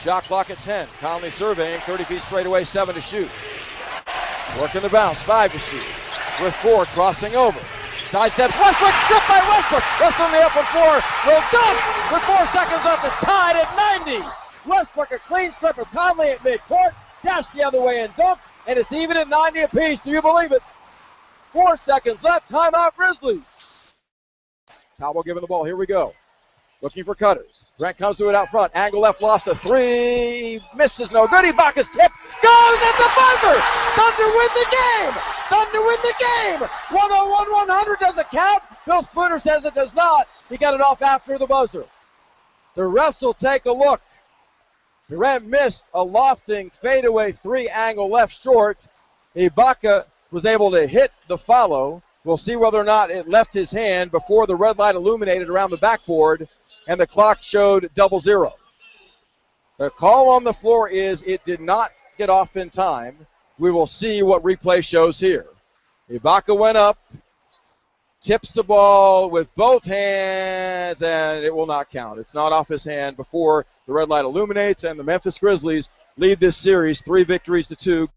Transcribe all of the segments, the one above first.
Shot clock at 10. Conley surveying, 30 feet straight away, 7 to shoot. Working the bounce, 5 to shoot. With 4 crossing over. Sidesteps Westbrook, stripped by Westbrook. West on the upper floor, will dunk with 4 seconds left. It's tied at 90. Westbrook a clean strip of Conley at midcourt, dashed the other way and dunked, and it's even at 90 apiece. Do you believe it? 4 seconds left, timeout Grizzlies. Cowboy giving the ball, here we go. Looking for cutters. Grant comes to it out front. Angle left, lost a 3. Misses, no good. Ibaka's tip goes at the buzzer. Thunder win the game. Thunder win the game. 101-100 doesn't count. Bill Spooner says it does not. He got it off after the buzzer. The refs will take a look. Durant missed a lofting fadeaway 3 angle left short. Ibaka was able to hit the follow. We'll see whether or not it left his hand before the red light illuminated around the backboard and the clock showed 00. The call on the floor is it did not get off in time. We will see what replay shows here. Ibaka went up, tips the ball with both hands, and it will not count. It's not off his hand before the red light illuminates, and the Memphis Grizzlies lead this series 3 victories to 2.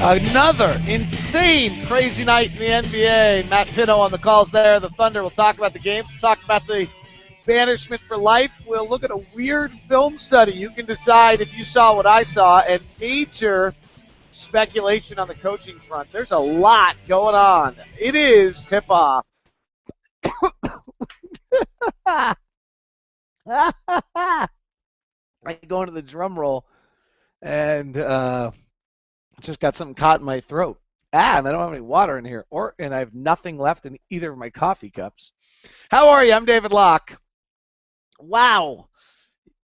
Another insane, crazy night in the NBA. Matt Pinto on the calls there. The Thunder will talk about the games. We'll talk about the banishment for life. We'll look at a weird film study. You can decide if you saw what I saw, and major speculation on the coaching front. There's a lot going on. It is tip-off. I go into the drum roll, and just got something caught in my throat. And I don't have any water in here, and I have nothing left in either of my coffee cups. How are you? I'm David Locke. Wow.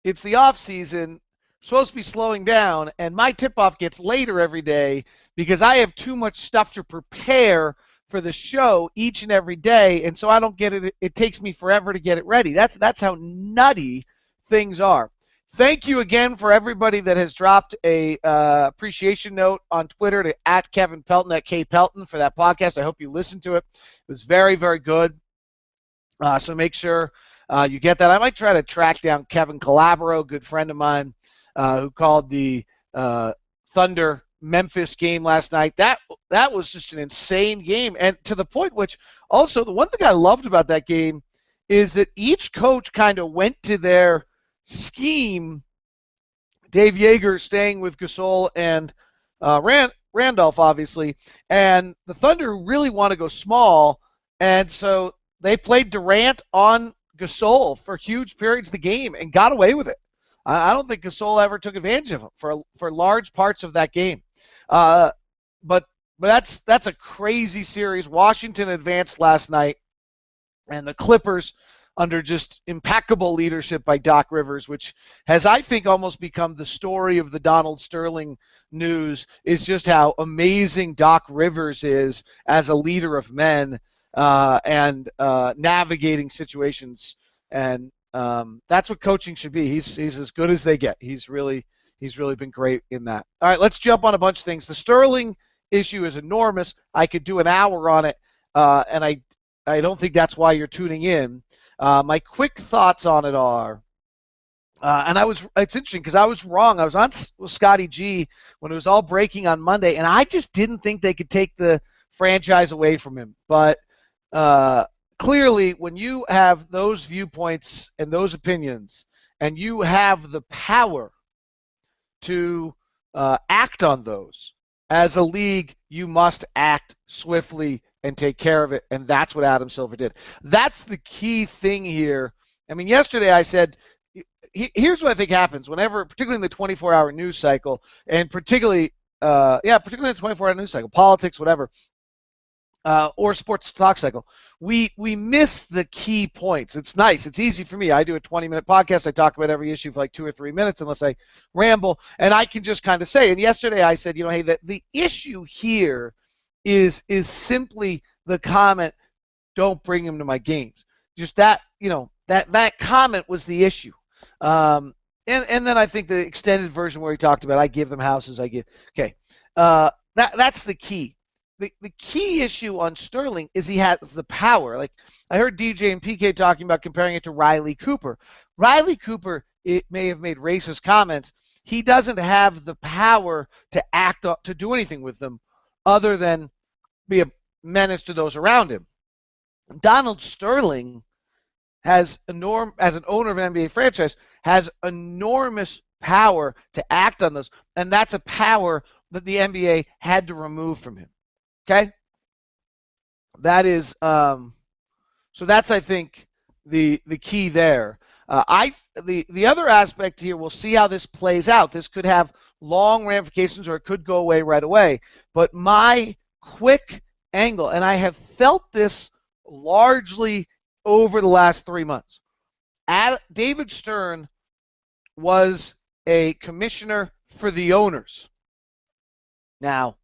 It's the off season, supposed to be slowing down, and my tip-off gets later every day because I have too much stuff to prepare for the show each and every day, and so I don't get it. It takes me forever to get it ready. That's how nutty things are. Thank you again for everybody that has dropped a appreciation note on Twitter to @Kevin Pelton, @KPelton for that podcast. I hope you listened to it. It was very, very good. So make sure you get that. I might try to track down Kevin Calabro, good friend of mine, who called the Thunder Memphis game last night. That was just an insane game, and to the point which also the one thing I loved about that game is that each coach kind of went to their scheme. Dave Yeager staying with Gasol and Randolph, obviously, and the Thunder really want to go small, and so they played Durant on Gasol for huge periods of the game and got away with it. I don't think Gasol ever took advantage of him for large parts of that game. But that's a crazy series. Washington advanced last night, and the Clippers, under just impeccable leadership by Doc Rivers, which has, I think, almost become the story of the Donald Sterling news, is just how amazing Doc Rivers is as a leader of men and navigating situations. And that's what coaching should be. He's as good as they get. He's really been great in that. All right, let's jump on a bunch of things. The Sterling issue is enormous. I could do an hour on it, and I don't think that's why you're tuning in. My quick thoughts on it are, it's interesting because I was wrong. I was on with Scotty G when it was all breaking on Monday, and I just didn't think they could take the franchise away from him. But clearly, when you have those viewpoints and those opinions, and you have the power to act on those, as a league, you must act swiftly and take care of it, and that's what Adam Silver did. That's the key thing here. I mean, yesterday I said, here's what I think happens whenever, particularly in the 24-hour news cycle, and particularly in the 24-hour news cycle, politics, whatever, or sports talk cycle, we miss the key points. It's nice. It's easy for me. I do a 20-minute podcast. I talk about every issue for like 2 or 3 minutes unless I ramble, and I can just kind of say, and yesterday I said, hey, the issue here is simply the comment, don't bring him to my games. Just that, that comment was the issue. And then I think the extended version where he talked about, I give them houses, that's the key. the key issue on Sterling is he has the power. Like I heard DJ and PK talking about comparing it to Riley Cooper. Riley Cooper, it may have made racist comments. He doesn't have the power to act to do anything with them other than be a menace to those around him. Donald Sterling has as an owner of an NBA franchise, has enormous power to act on those, and that's a power that the NBA had to remove from him. Okay, that is so that's I think the key there. The other aspect here, we'll see how this plays out. This could have long ramifications, or it could go away right away. But my quick angle, and I have felt this largely over the last 3 months. David Stern was a commissioner for the owners. Now,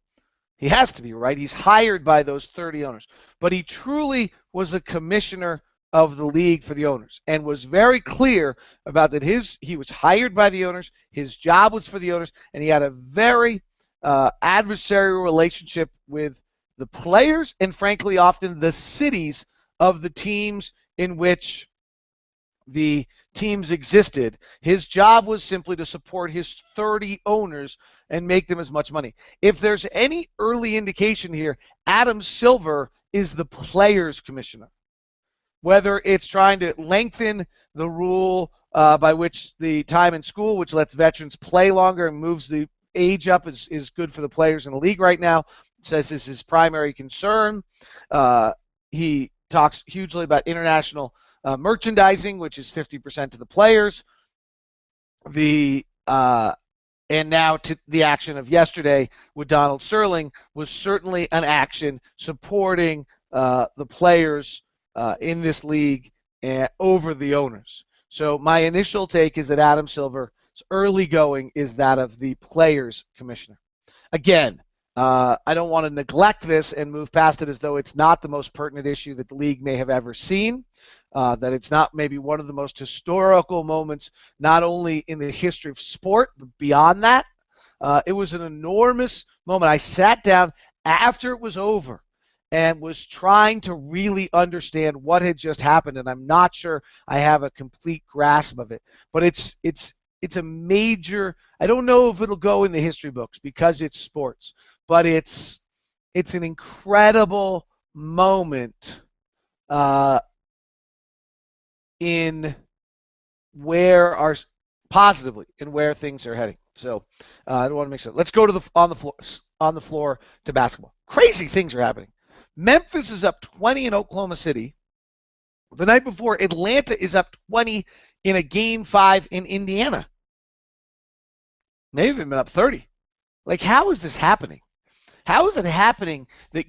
he has to be, right? He's hired by those 30 owners. But he truly was a commissioner of the league for the owners and was very clear about that he was hired by the owners, his job was for the owners, and he had a very adversarial relationship with the players and, frankly, often the cities of the teams in which the teams existed. His job was simply to support his 30 owners and make them as much money. If there's any early indication here, Adam Silver is the players commissioner. Whether it's trying to lengthen the rule by which the time in school, which lets veterans play longer and moves the age up, is good for the players in the league right now. Says this is his primary concern. He talks hugely about international merchandising, which is 50% to the players. And now to the action of yesterday with Donald Sterling was certainly an action supporting the players in this league over the owners. So my initial take is that Adam Silver's early going is that of the players commissioner. Again, I don't want to neglect this and move past it as though it's not the most pertinent issue that the league may have ever seen, that it's not maybe one of the most historical moments, not only in the history of sport, but beyond that. It was an enormous moment. I sat down after it was over and was trying to really understand what had just happened, and I'm not sure I have a complete grasp of it. But it's a major, I don't know if it'll go in the history books because it's sports, but it's an incredible moment in where positively in where things are heading. So I don't want to mix it. Let's go to on the floor to basketball. Crazy things are happening. Memphis is up 20 in Oklahoma City. The night before, Atlanta is up 20 in a Game 5 in Indiana. Maybe even up 30. Like, how is this happening? How is it happening that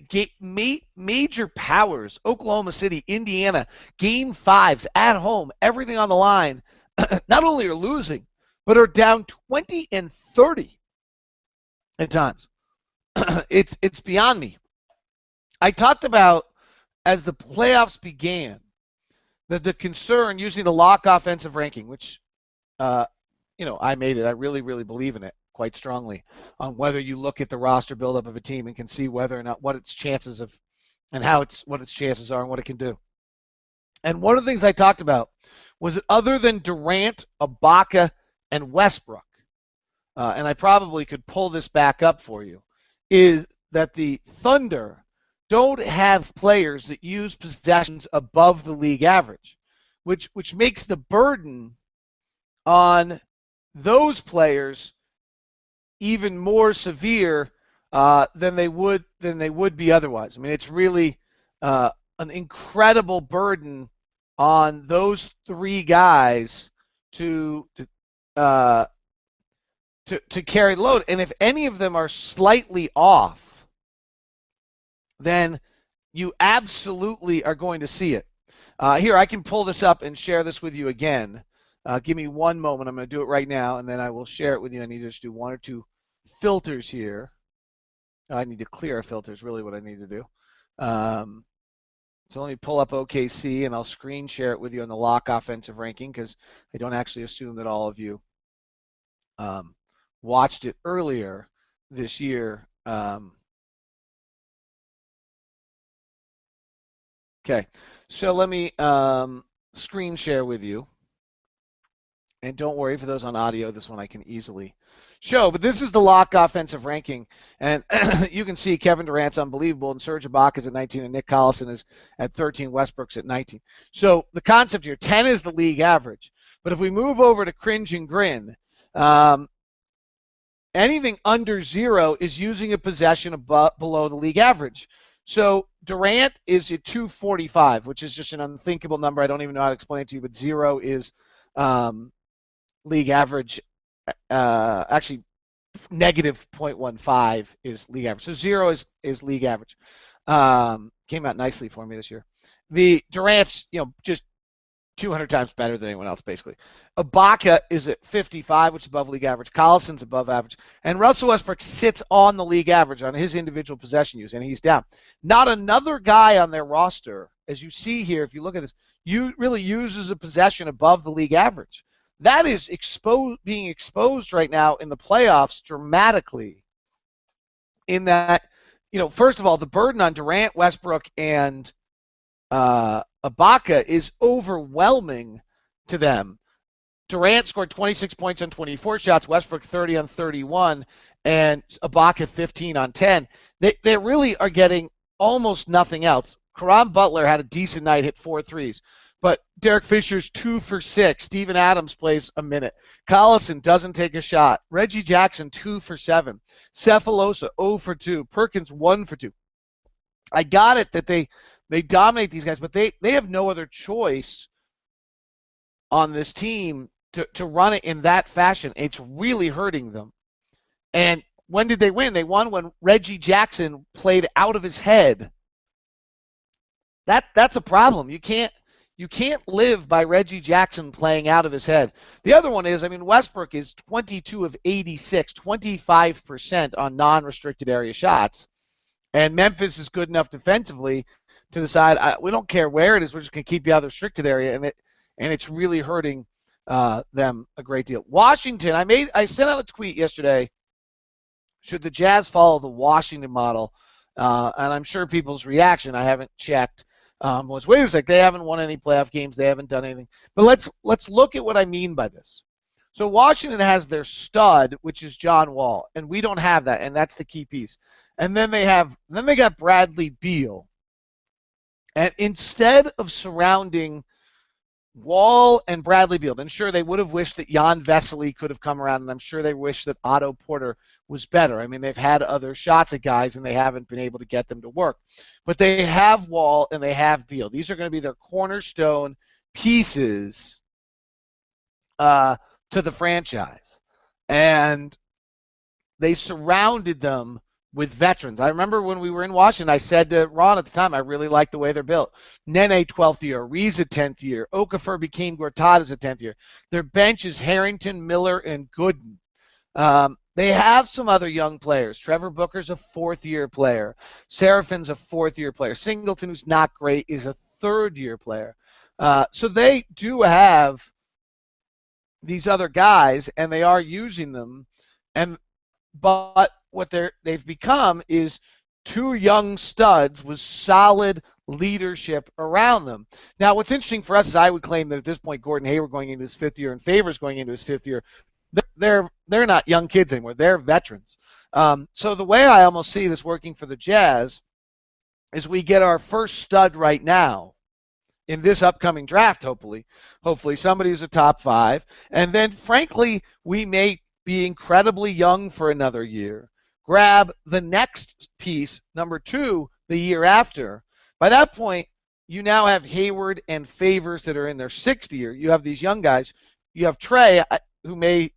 major powers, Oklahoma City, Indiana, Game 5s at home, everything on the line, not only are losing, but are down 20 and 30 at times? It's beyond me. I talked about, as the playoffs began, that the concern using the Locke offensive ranking, which, I made it. I really, really believe in it quite strongly, on whether you look at the roster buildup of a team and can see whether or not what its chances of, and what its chances are and what it can do. And one of the things I talked about was that other than Durant, Ibaka, and Westbrook, and I probably could pull this back up for you, is that the Thunder don't have players that use possessions above the league average, which makes the burden on those players even more severe than they would be otherwise. I mean, it's really an incredible burden on those three guys to carry the load. And if any of them are slightly off, then you absolutely are going to see it. Here, I can pull this up and share this with you again. Give me one moment. I'm going to do it right now, and then I will share it with you. I need to just do one or two filters here. I need to clear a filter is really what I need to do. So let me pull up OKC, and I'll screen share it with you on the Locke offensive ranking, because I don't actually assume that all of you watched it earlier this year. Okay, so let me screen share with you. And don't worry, for those on audio, this one I can easily show. But this is the Locke offensive ranking. And you can see Kevin Durant's unbelievable, and Serge Ibaka's at 19, and Nick Collison is at 13, Westbrook's at 19. So the concept here, 10 is the league average. But if we move over to cringe and grin, anything under 0 is using a possession below the league average. So Durant is at 245, which is just an unthinkable number. I don't even know how to explain it to you, but 0 is league average. Actually, negative 0.15 is league average. So 0 is league average. Came out nicely for me this year. The Durant's, just 200 times better than anyone else, basically. Ibaka is at 55, which is above league average. Collison's above average. And Russell Westbrook sits on the league average on his individual possession use, and he's down. Not another guy on their roster, as you see here, if you look at this, really uses a possession above the league average. That is being exposed right now in the playoffs dramatically. In that, first of all, the burden on Durant, Westbrook, and Ibaka is overwhelming to them. Durant scored 26 points on 24 shots, Westbrook 30 on 31, and Ibaka 15 on 10. They really are getting almost nothing else. Caron Butler had a decent night, hit 4 threes. But Derek Fisher's 2 for 6. Steven Adams plays a minute. Collison doesn't take a shot. Reggie Jackson 2 for 7. Cephalosha 0 for 2. Perkins 1 for 2. I got it that they dominate these guys, but they have no other choice on this team to run it in that fashion. It's really hurting them. And when did they win? They won when Reggie Jackson played out of his head. That's a problem. You can't live by Reggie Jackson playing out of his head. The other one is, Westbrook is 22 of 86, 25% on non-restricted area shots. And Memphis is good enough defensively to decide, we don't care where it is, we're just going to keep you out of the restricted area. And it's really hurting them a great deal. Washington, I sent out a tweet yesterday, should the Jazz follow the Washington model? And I'm sure people's reaction, I haven't checked, was, wait a sec, they haven't won any playoff games, they haven't done anything. But let's look at what I mean by this. So Washington has their stud, which is John Wall, and we don't have that, and that's the key piece. And then they got Bradley Beal. And instead of surrounding Wall and Bradley Beal, and sure, they would have wished that Jan Vesely could have come around, and I'm sure they wish that Otto Porter was better. They've had other shots at guys, and they haven't been able to get them to work. But they have Wall and they have Beal. These are going to be their cornerstone pieces to the franchise. And they surrounded them with veterans. I remember when we were in Washington, I said to Ron at the time, I really like the way they're built. Nene, 12th year. Ariza, 10th year. Okafor became Gortada's a 10th year. Their bench is Harrington, Miller, and Gooden. They have some other young players. Trevor Booker's a 4th-year player. Serafin's a 4th-year player. Singleton, who's not great, is a 3rd-year player. So they do have these other guys, and they are using them. But what they've become is 2 young studs with solid leadership around them. Now, what's interesting for us is I would claim that at this point, Gordon Hayward going into his 5th year and Favors going into his 5th year, they're not young kids anymore. They're veterans. So the way I almost see this working for the Jazz is we get our first stud right now in this upcoming draft, hopefully somebody who's a top 5. And then, frankly, we may be incredibly young for another year. Grab the next piece, number 2, the year after. By that point, you now have Hayward and Favors that are in their 6th year. You have these young guys. You have Trey, who may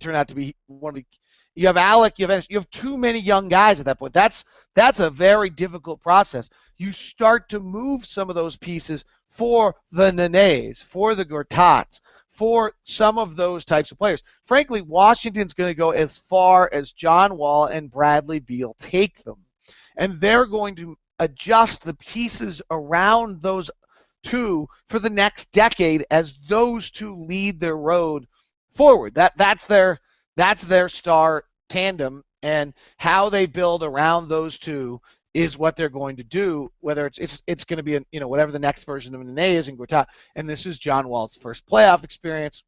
turn out to be one of the. You have Alec. You have too many young guys at that point. That's a very difficult process. You start to move some of those pieces for the Nenes, for the Gortats, for some of those types of players. Frankly, Washington's going to go as far as John Wall and Bradley Beal take them. And they're going to adjust the pieces around those 2 for the next decade as those 2 lead their road forward. That's their star tandem, and how they build around those 2 is what they're going to do, whether it's going to be whatever the next version of an A is in Gortat. And this is John Wall's first playoff experience.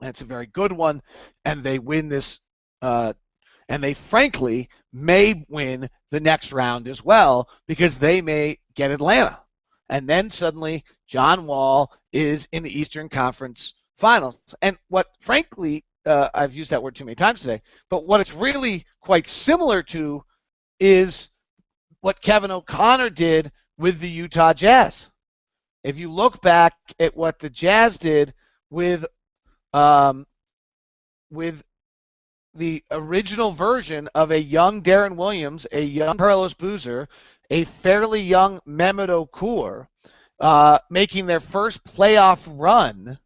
And it's a very good one, and they win this, and they frankly may win the next round as well because they may get Atlanta. And then suddenly John Wall is in the Eastern Conference Finals. And what, frankly, I've used that word too many times today, but what it's really quite similar to is what Kevin O'Connor did with the Utah Jazz. If you look back at what the Jazz did with the original version of a young Darren Williams, a young Carlos Boozer, a fairly young Mehmet Okur, making their first playoff run.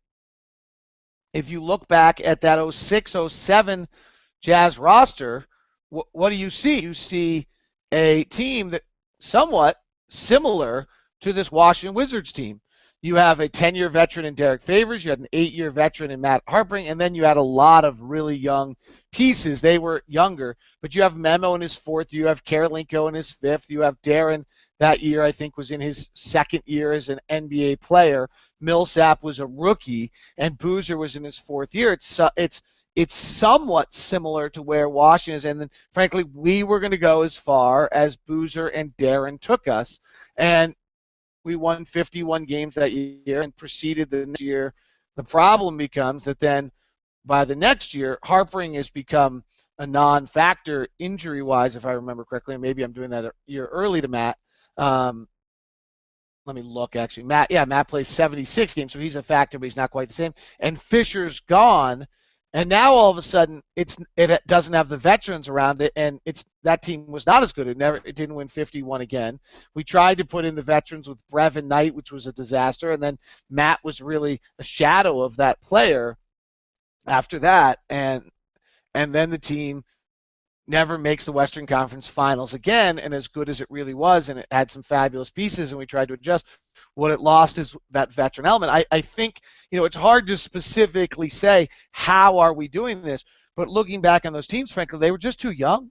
If you look back at that 06-07 Jazz roster, what do you see? You see a team that somewhat similar to this Washington Wizards team. You have a 10-year veteran in Derek Favors. You had an 8-year veteran in Matt Harpring. And then you had a lot of really young pieces. They were younger. But you have Memo in his 4th. You have Karolinko in his 5th. You have Darren that year, I think, was in his 2nd year as an NBA player. Millsap was a rookie. And Boozer was in his 4th year. It's somewhat similar to where Washington is. And then, frankly, we were going to go as far as Boozer and Darren took us. And we won 51 games that year and proceeded the next year. The problem becomes that then by the next year, Harpring has become a non-factor injury-wise, if I remember correctly. Maybe I'm doing that a year early to Matt. Let me look, actually. Matt plays 76 games, so he's a factor, but he's not quite the same. And Fisher's gone. And now all of a sudden it doesn't have the veterans around it, and that team was not as good. It didn't win 51 again. We tried to put in the veterans with Brevin Knight, which was a disaster, and then Matt was really a shadow of that player after that, and then the team never makes the Western Conference Finals again. And as good as it really was, and it had some fabulous pieces, and we tried to adjust, what it lost is that veteran element. I think, it's hard to specifically say how are we doing this, but looking back on those teams, frankly, they were just too young.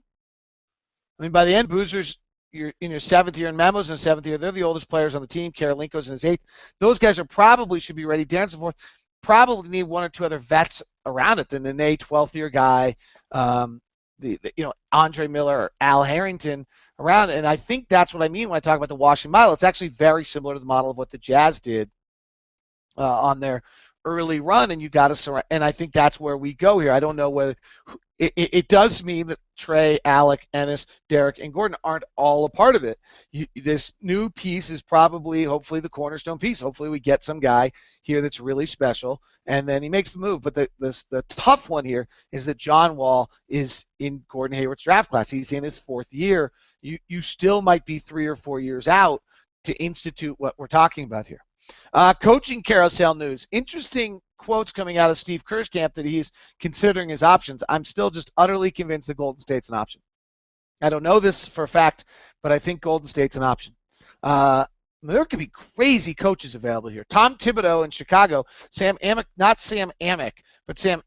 I mean, by the end, Boozer's you're in your 7th year, and Memo's in 7th year. They're the oldest players on the team. Karolinko's in his 8th. Those guys probably should be ready. Darren's in 4th. Probably need 1 or 2 other vets around it. The Nene 12th year guy, Andre Miller or Al Harrington around, and I think that's what I mean when I talk about the Washington model. It's actually very similar to the model of what the Jazz did on their early run, and you got to surround. And I think that's where we go here. I don't know whether it does mean that Trey, Alec, Ennis, Derek, and Gordon aren't all a part of it. This new piece is probably, hopefully, the cornerstone piece. Hopefully, we get some guy here that's really special, and then he makes the move. But the tough one here is that John Wall is in Gordon Hayward's draft class. He's in his 4th year. You still might be 3 or 4 years out to institute what we're talking about here. Coaching carousel news. Interesting quotes coming out of Steve Kerr's camp that he's considering his options. I'm still just utterly convinced that Golden State's an option. I don't know this for a fact, but I think Golden State's an option. There could be crazy coaches available here. Tom Thibodeau in Chicago, Sam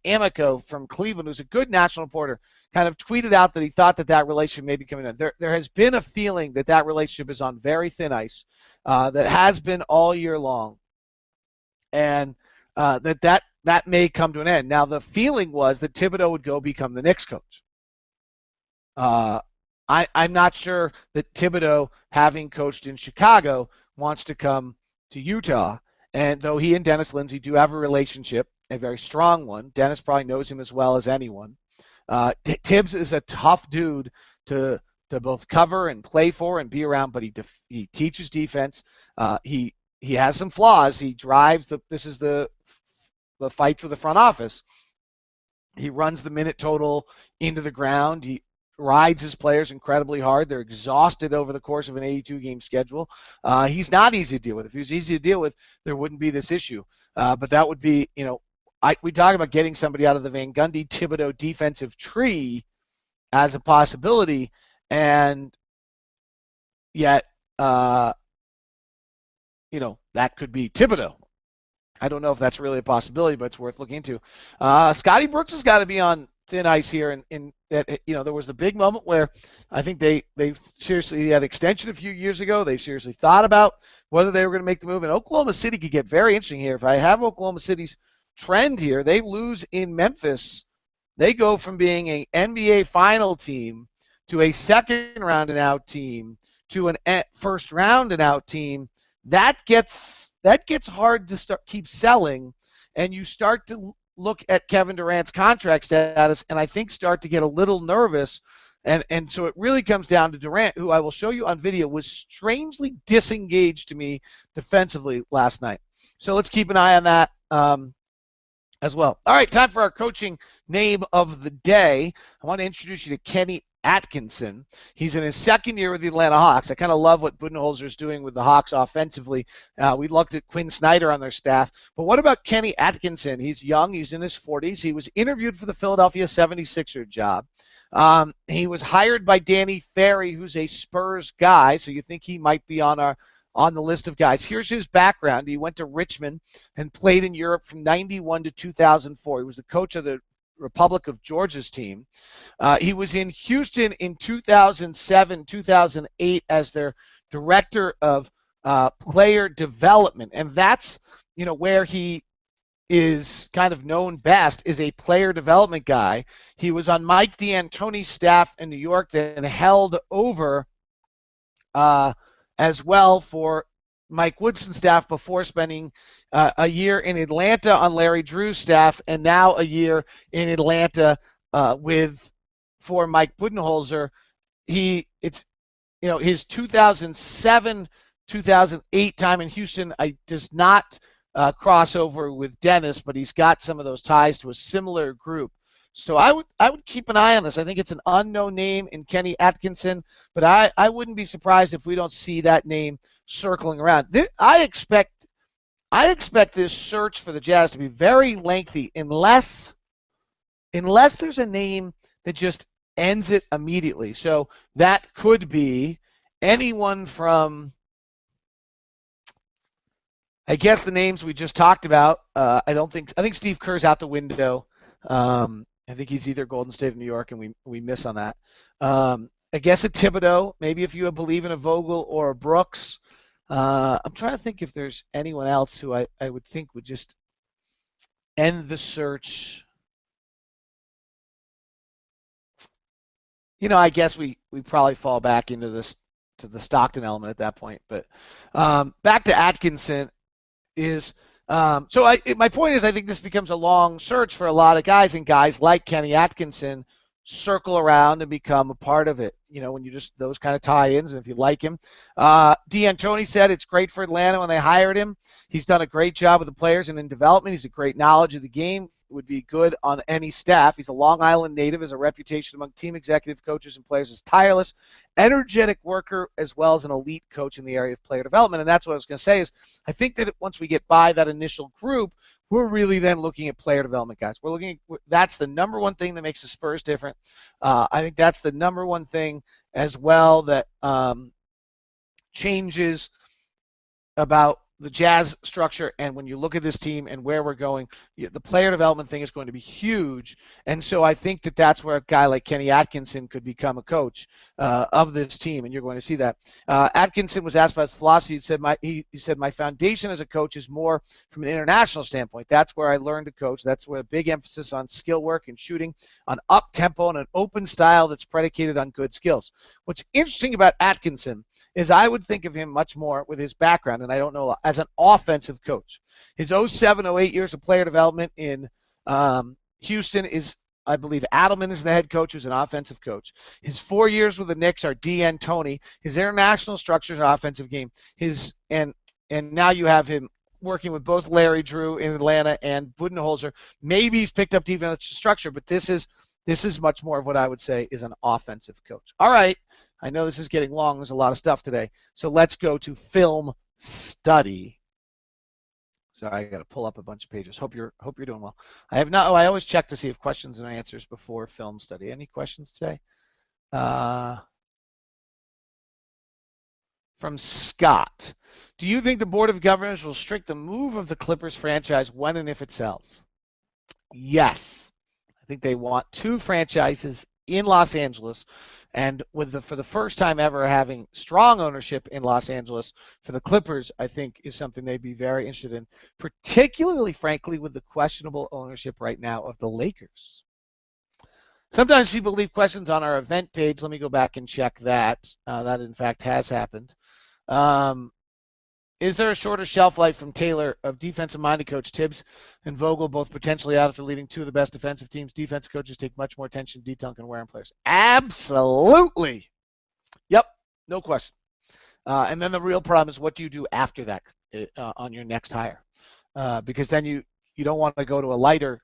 Amico from Cleveland, who's a good national reporter, kind of tweeted out that he thought that relationship may be coming in. There has been a feeling that relationship is on very thin ice, that has been all year long, and that may come to an end. Now, the feeling was that Thibodeau would go become the Knicks coach. I'm not sure that Thibodeau, having coached in Chicago, wants to come to Utah. And though he and Dennis Lindsay do have a relationship, a very strong one, Dennis probably knows him as well as anyone. Tibbs is a tough dude to both cover and play for and be around, but he teaches defense. He has some flaws. He drives this is the fight for the front office. He runs the minute total into the ground. He rides his players incredibly hard. They're exhausted over the course of an 82-game schedule. He's not easy to deal with. If he was easy to deal with, there wouldn't be this issue. But that would be, we talk about getting somebody out of the Van Gundy Thibodeau defensive tree as a possibility, and yet, that could be Thibodeau. I don't know if that's really a possibility, but it's worth looking into. Scotty Brooks has got to be on thin ice here, in that there was the big moment where I think they seriously had extension a few years ago. They seriously thought about whether they were going to make the move, and Oklahoma City could get very interesting here. If I have Oklahoma City's trend here, they lose in Memphis. They go from being an NBA final team to a second round and out team to an first round and out team. That gets hard to keep selling, and you start to look at Kevin Durant's contract status, and I think start to get a little nervous. And so it really comes down to Durant, who I will show you on video was strangely disengaged to me defensively last night. So let's keep an eye on that as well. All right, time for our coaching name of the day. I want to introduce you to Kenny Atkinson. He's in his second year with the Atlanta Hawks. I kind of love what Budenholzer is doing with the Hawks offensively. We looked at Quinn Snyder on their staff. But what about Kenny Atkinson? He's young. He's in his 40s. He was interviewed for the Philadelphia 76er job. He was hired by Danny Ferry, who's a Spurs guy, so you think he might be on the list of guys. Here's his background. He went to Richmond and played in Europe from 91 to 2004. He was the coach of the Republic of Georgia's team. He was in Houston in 2007, 2008 as their director of player development, and that's where he is kind of known best, is a player development guy. He was on Mike D'Antoni's staff in New York, then held over as well for Mike Woodson's staff before spending a year in Atlanta on Larry Drew's staff, and now a year in Atlanta for Mike Budenholzer. His 2007, 2008 time in Houston does not crossover with Dennis, but he's got some of those ties to a similar group. So I would keep an eye on this. I think it's an unknown name in Kenny Atkinson, but I wouldn't be surprised if we don't see that name circling around. I expect this search for the Jazz to be very lengthy unless there's a name that just ends it immediately. So that could be anyone from, I guess, the names we just talked about. I think Steve Kerr's out the window. I think he's either Golden State or New York, and we miss on that. I guess a Thibodeau, maybe if you believe in a Vogel or a Brooks. I'm trying to think if there's anyone else who I would think would just end the search. I guess we probably fall back into the Stockton element at that point. But back to Atkinson is my point is I think this becomes a long search for a lot of guys, and guys like Kenny Atkinson circle around and become a part of it. When you just those kind of tie-ins, and if you like him. D'Antoni said it's great for Atlanta when they hired him. He's done a great job with the players and in development. He's a great knowledge of the game. Would be good on any staff. He's a Long Island native, has a reputation among team executive coaches and players as tireless, energetic worker, as well as an elite coach in the area of player development. And that's what I was going to say is I think that once we get by that initial group, we're really then looking at player development guys. That's the number one thing that makes the Spurs different. I think that's the number one thing as well that changes about the Jazz structure, and when you look at this team and where we're going, the player development thing is going to be huge. And so I think that that's where a guy like Kenny Atkinson could become a coach of this team, and you're going to see that. Atkinson was asked about his philosophy. He said, my foundation as a coach is more from an international standpoint. That's where I learned to coach. That's where a big emphasis on skill work and shooting, on up-tempo and an open style that's predicated on good skills. What's interesting about Atkinson is I would think of him much more with his background, and I don't know, as an offensive coach. His 07-08 years of player development in Houston is, I believe, Adelman is the head coach, who's an offensive coach. His 4 years with the Knicks are D'Antoni. His international structure is an offensive game. And now you have him working with both Larry Drew in Atlanta and Budenholzer. Maybe he's picked up defensive structure, but this is much more of what I would say is an offensive coach. All right. I know this is getting long. There's a lot of stuff today. So let's go to film study. Sorry, I got to pull up a bunch of pages. Hope you're doing well. I have not. I always check to see if questions and answers before film study. Any questions today? From Scott. Do you think the Board of Governors will restrict the move of the Clippers franchise when and if it sells? Yes. I think they want two franchises in Los Angeles, and for the first time ever having strong ownership in Los Angeles for the Clippers, I think is something they'd be very interested in, particularly, frankly, with the questionable ownership right now of the Lakers. Sometimes people leave questions on our event page. Let me go back and check that. That, in fact, has happened. Is there a shorter shelf life from Taylor of defensive-minded coach Tibbs and Vogel, both potentially out after leading two of the best defensive teams? Defensive coaches take much more attention to detail and wearing players. Absolutely. Yep, no question. And then the real problem is what do you do after that on your next hire? Because then you don't want to go to a lighter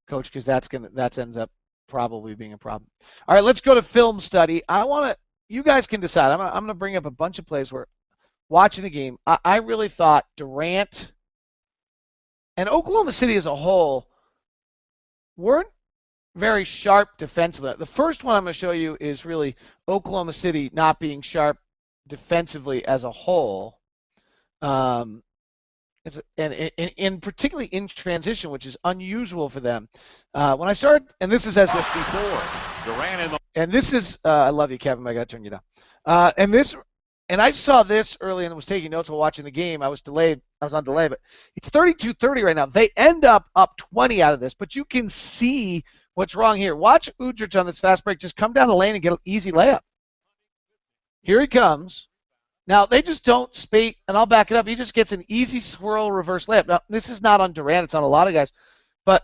coach because that ends up probably being a problem. All right, let's go to film study. You guys can decide. I'm going to bring up a bunch of plays where watching the game, I really thought Durant and Oklahoma City as a whole weren't very sharp defensively. The first one I'm going to show you is really Oklahoma City not being sharp defensively as a whole. And particularly in transition, which is unusual for them. When I started, and this is as if before. Durant and this is, I love you, Kevin, but I got to turn you down. And I saw this early and was taking notes while watching the game. I was on delay, but it's 32-30 right now. They end up 20 out of this, but you can see what's wrong here. Watch Udrich on this fast break just come down the lane and get an easy layup. Here he comes. Now, they just don't spate, and I'll back it up. He just gets an easy swirl reverse layup. Now, this is not on Durant. It's on a lot of guys. But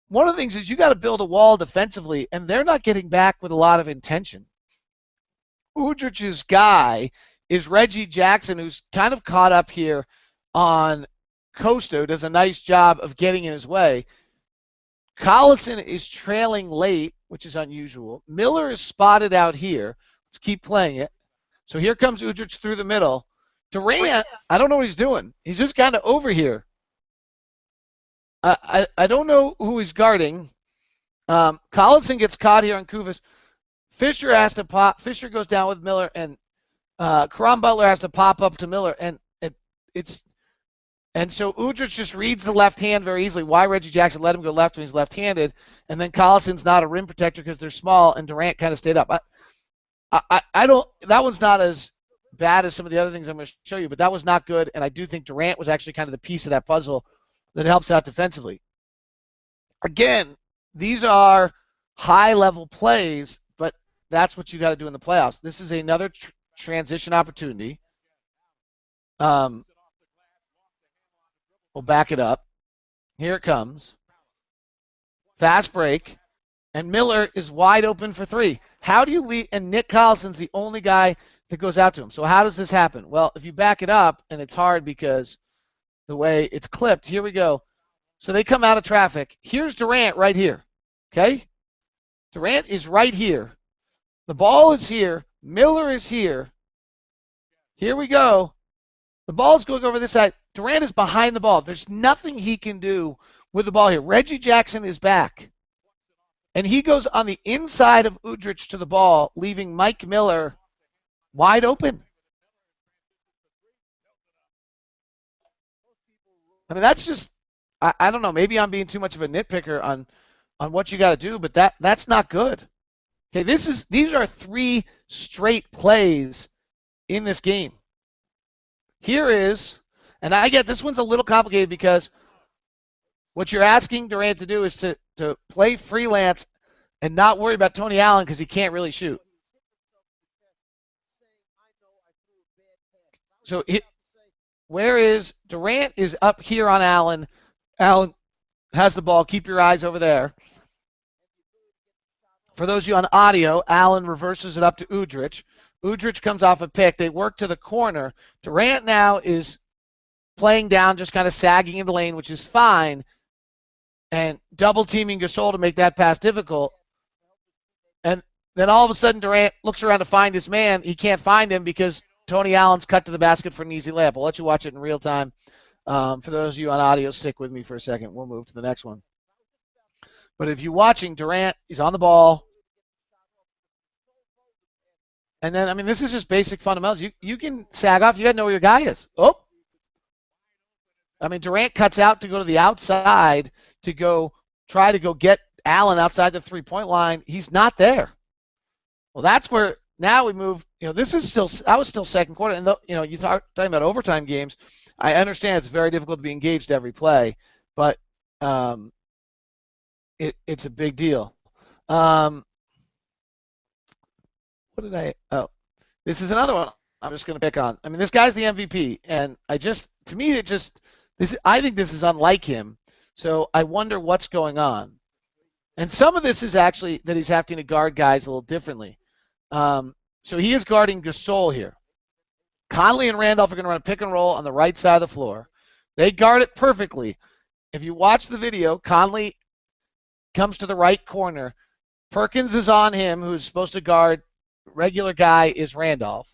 one of the things is you got to build a wall defensively, and they're not getting back with a lot of intention. Udrich's guy is Reggie Jackson, who's kind of caught up here on Costa, does a nice job of getting in his way. Collison is trailing late, which is unusual. Miller is spotted out here. Let's keep playing it. So here comes Udrich through the middle. Durant, I don't know what he's doing. He's just kind of over here. I don't know who he's guarding. Collison gets caught here on Kuvas. Fisher has to pop. Fisher goes down with Miller, and Caron Butler has to pop up to Miller, and so Udrich just reads the left hand very easily. Why Reggie Jackson let him go left when he's left-handed, and then Collison's not a rim protector because they're small, and Durant kind of stayed up. I don't. That one's not as bad as some of the other things I'm going to show you, but that was not good, and I do think Durant was actually kind of the piece of that puzzle that helps out defensively. Again, these are high-level plays, but that's what you got to do in the playoffs. This is another transition opportunity. We'll back it up. Here it comes. Fast break. And Miller is wide open for three. How do you lead? And Nick Collison's the only guy that goes out to him. So how does this happen? Well, if you back it up, and it's hard because the way it's clipped, here we go. So they come out of traffic. Here's Durant right here. Okay? Durant is right here. The ball is here. Miller is here. Here we go. The ball's going over this side. Durant is behind the ball. There's nothing he can do with the ball here. Reggie Jackson is back. And he goes on the inside of Udrich to the ball, leaving Mike Miller wide open. I mean, that's just, I don't know, maybe I'm being too much of a nitpicker on what you got to do, but that's not good. Okay, these are three straight plays in this game. Here is, and I get this one's a little complicated because what you're asking Durant to do is to play freelance and not worry about Tony Allen because he can't really shoot. So where is Durant is up here on Allen. Allen has the ball. Keep your eyes over there. For those of you on audio, Allen reverses it up to Udrich. Udrich comes off a pick. They work to the corner. Durant now is playing down, just kind of sagging in the lane, which is fine, and double teaming Gasol to make that pass difficult. And then all of a sudden Durant looks around to find his man. He can't find him because Tony Allen's cut to the basket for an easy layup. I'll let you watch it in real time. For those of you on audio, stick with me for a second. We'll move to the next one. But if you're watching, Durant, he's on the ball. And then, I mean, this is just basic fundamentals. You can sag off. You got to know where your guy is. Oh. I mean, Durant cuts out to go to the outside to go try to go get Allen outside the three-point line. He's not there. Well, that's where now we move. This is still, I was still second quarter. And, you talking about overtime games. I understand it's very difficult to be engaged every play, but it's a big deal. What did oh, this is another one I'm just going to pick on. I mean, this guy's the MVP, and I think this is unlike him. So I wonder what's going on. And some of this is actually that he's having to guard guys a little differently. So he is guarding Gasol here. Conley and Randolph are going to run a pick and roll on the right side of the floor. They guard it perfectly. If you watch the video, Conley comes to the right corner. Perkins is on him, who's supposed to guard. Regular guy is Randolph.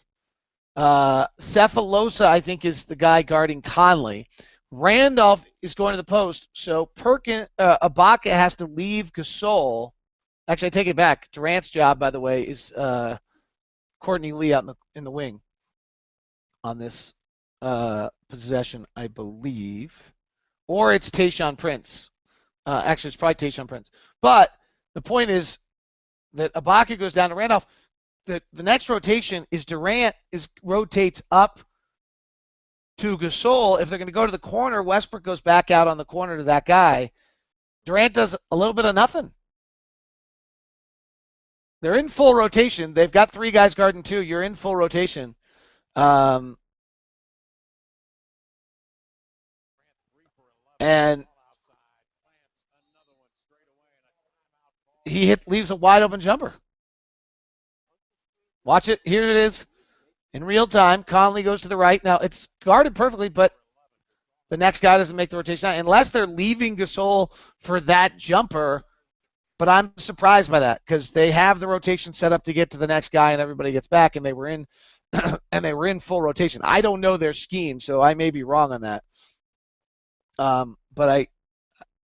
Cephalosha, I think, is the guy guarding Conley. Randolph is going to the post, so Ibaka has to leave Gasol. Actually, I take it back. Durant's job, by the way, is Courtney Lee out in the wing on this possession, I believe. Or it's Tayshaun Prince. Actually, it's probably Tayshaun Prince. But the point is that Ibaka goes down to Randolph. The next rotation is Durant rotates up to Gasol. If they're going to go to the corner, Westbrook goes back out on the corner to that guy. Durant does a little bit of nothing. They're in full rotation. They've got three guys guarding two. You're in full rotation. And he leaves a wide open jumper. Watch it. Here it is in real time. Conley goes to the right. Now, it's guarded perfectly, but the next guy doesn't make the rotation unless they're leaving Gasol for that jumper. But I'm surprised by that because they have the rotation set up to get to the next guy and everybody gets back, and they were in full rotation. I don't know their scheme, so I may be wrong on that. But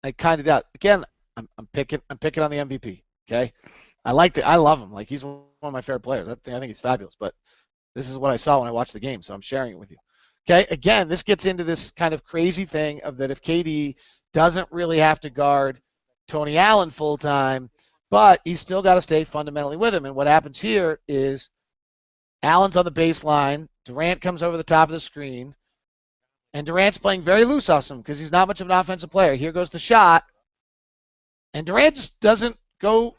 I kind of doubt. Again, I'm picking on the MVP. Okay, I love him. Like, he's one of my favorite players. I think he's fabulous. But this is what I saw when I watched the game, so I'm sharing it with you. Okay, again, this gets into this kind of crazy thing of that if KD doesn't really have to guard Tony Allen full time, but he's still got to stay fundamentally with him. And what happens here is Allen's on the baseline. Durant comes over the top of the screen. And Durant's playing very loose off him because he's not much of an offensive player. Here goes the shot. And Durant just doesn't go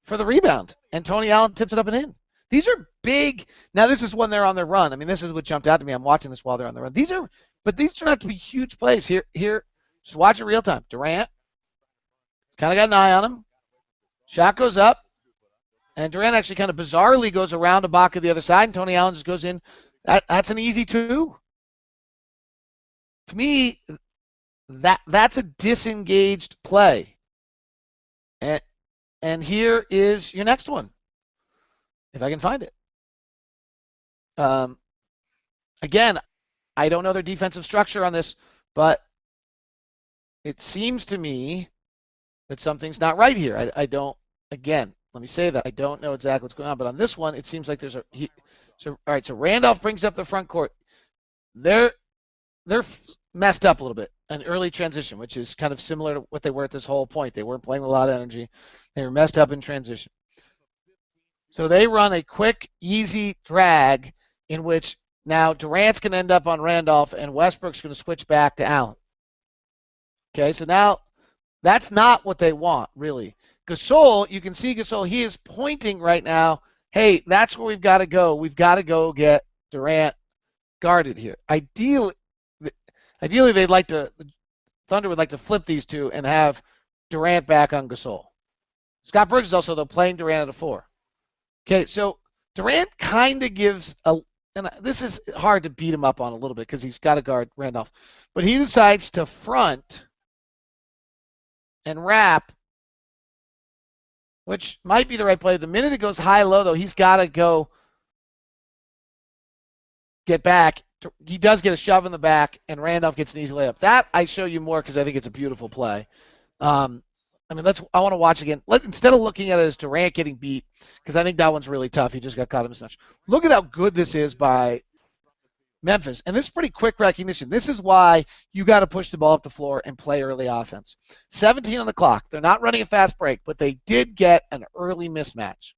for the rebound. And Tony Allen tips it up and in. These are big. Now, this is when they're on their run. I mean, this is what jumped out to me. I'm watching this while they're on the run. These turn out to be huge plays. Here, just watch it real time. Durant kind of got an eye on him. Shot goes up. And Durant actually kind of bizarrely goes around Ibaka the other side. And Tony Allen just goes in. That's an easy two. To me, that's a disengaged play. And here is your next one, if I can find it. Again, I don't know their defensive structure on this, but it seems to me that something's not right here. I don't, again, let me say that. I don't know exactly what's going on, but on this one, it seems like there's all right, so Randolph brings up the front court. They're messed up a little bit, an early transition, which is kind of similar to what they were at this whole point. They weren't playing with a lot of energy. They were messed up in transition. So they run a quick, easy drag in which now Durant's going to end up on Randolph and Westbrook's going to switch back to Allen. Okay, so now that's not what they want, really. Gasol, you can see Gasol, he is pointing right now, hey, that's where we've got to go. We've got to go get Durant guarded here. Ideally, the Thunder would like to flip these two and have Durant back on Gasol. Scott Brooks is also, though, playing Durant at a 4. Okay, so Durant kind of gives and this is hard to beat him up on a little bit because he's got to guard Randolph, but he decides to front and wrap, which might be the right play. The minute it goes high-low, though, he's got to go get back. He does get a shove in the back, and Randolph gets an easy layup. That I show you more because I think it's a beautiful play. I want to watch again. Instead of looking at it as Durant getting beat, because I think that one's really tough. He just got caught in a snatch. Look at how good this is by Memphis. And this is pretty quick recognition. This is why you got to push the ball up the floor and play early offense. 17 on the clock. They're not running a fast break, but they did get an early mismatch.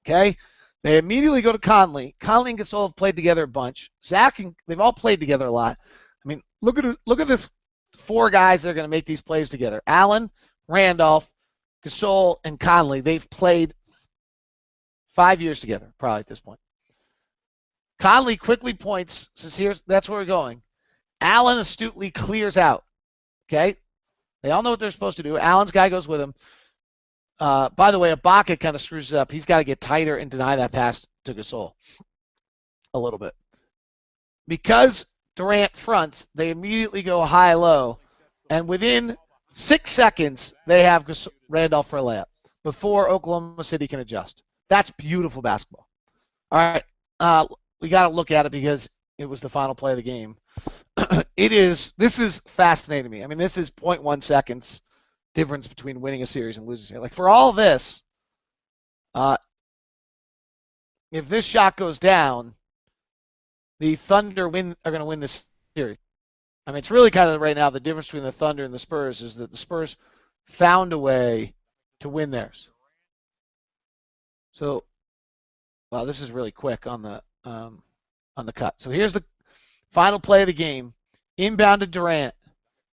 Okay? They immediately go to Conley. Conley and Gasol have played together a bunch. Zach and they've all played together a lot. I mean, look at this 4 guys that are going to make these plays together. Allen, Randolph, Gasol, and Conley. They've played 5 years together, probably at this point. Conley quickly points, says, that's where we're going. Allen astutely clears out. Okay? They all know what they're supposed to do. Allen's guy goes with him. By the way, Ibaka kind of screws it up. He's got to get tighter and deny that pass to Gasol a little bit. Because Durant fronts, they immediately go high-low, and within 6 seconds, they have Randolph for a layup before Oklahoma City can adjust. That's beautiful basketball. All right, we got to look at it because it was the final play of the game. This is fascinating to me. I mean, this is 0.1 seconds difference between winning a series and losing a series. Like, for all this, if this shot goes down, the Thunder are going to win this series. I mean, it's really kind of right now the difference between the Thunder and the Spurs is that the Spurs found a way to win theirs. So, wow, this is really quick on the cut. So here's the final play of the game. Inbound to Durant.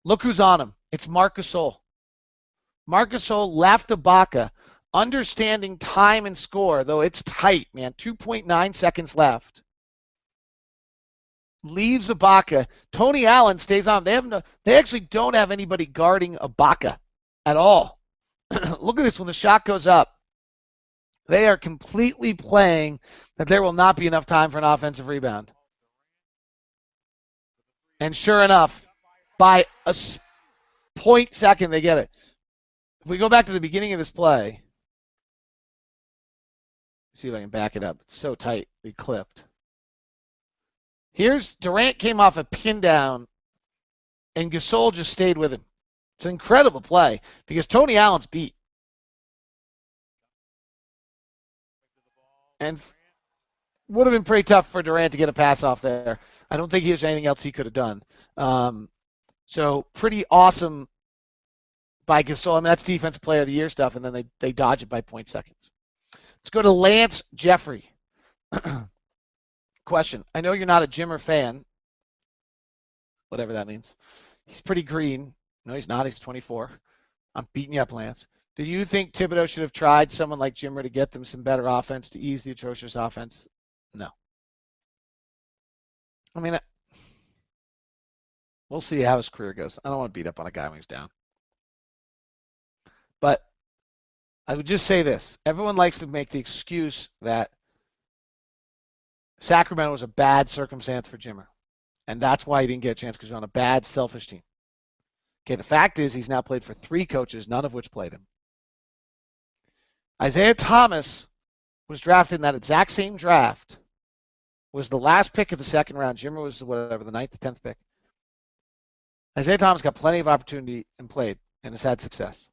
Look who's on him. It's Marc Gasol. Marc Gasol left Ibaka, understanding time and score, though it's tight, man. 2.9 seconds left. Leaves Ibaka. Tony Allen stays on. They actually don't have anybody guarding Ibaka at all. Look at this when the shot goes up. They are completely playing that there will not be enough time for an offensive rebound. And sure enough, by a 0.2 second, they get it. If we go back to the beginning of this play, see if I can back it up. It's so tightly clipped. Here's Durant came off a pin down, and Gasol just stayed with him. It's an incredible play because Tony Allen's beat. And would have been pretty tough for Durant to get a pass off there. I don't think there's anything else he could have done. So pretty awesome by Gasol. I mean, that's Defensive Player of the Year stuff, and then they dodge it by 0.2 seconds. Let's go to Lance Jeffrey. Question. I know you're not a Jimmer fan, whatever that means. He's pretty green. No, he's not. He's 24. I'm beating you up, Lance. Do you think Thibodeau should have tried someone like Jimmer to get them some better offense to ease the atrocious offense? No. I mean, we'll see how his career goes. I don't want to beat up on a guy when he's down. But I would just say this. Everyone likes to make the excuse that Sacramento was a bad circumstance for Jimmer. And that's why he didn't get a chance because he was on a bad, selfish team. Okay, the fact is he's now played for 3 coaches, none of which played him. Isaiah Thomas was drafted in that exact same draft, was the last pick of the second round. Jimmer was whatever, the 9th, 10th pick. Isaiah Thomas got plenty of opportunity and played and has had success.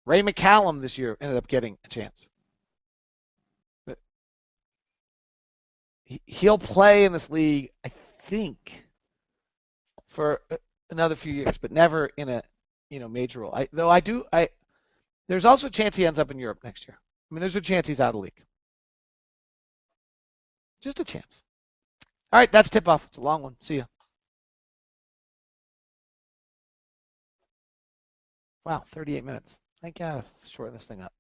Ray McCallum this year ended up getting a chance. But he'll play in this league, I think, for another few years, but never in a major role. There's also a chance he ends up in Europe next year. I mean, there's a chance he's out of the league. Just a chance. All right, that's tip-off. It's a long one. See ya. Wow, 38 minutes. I gotta shorten this thing up.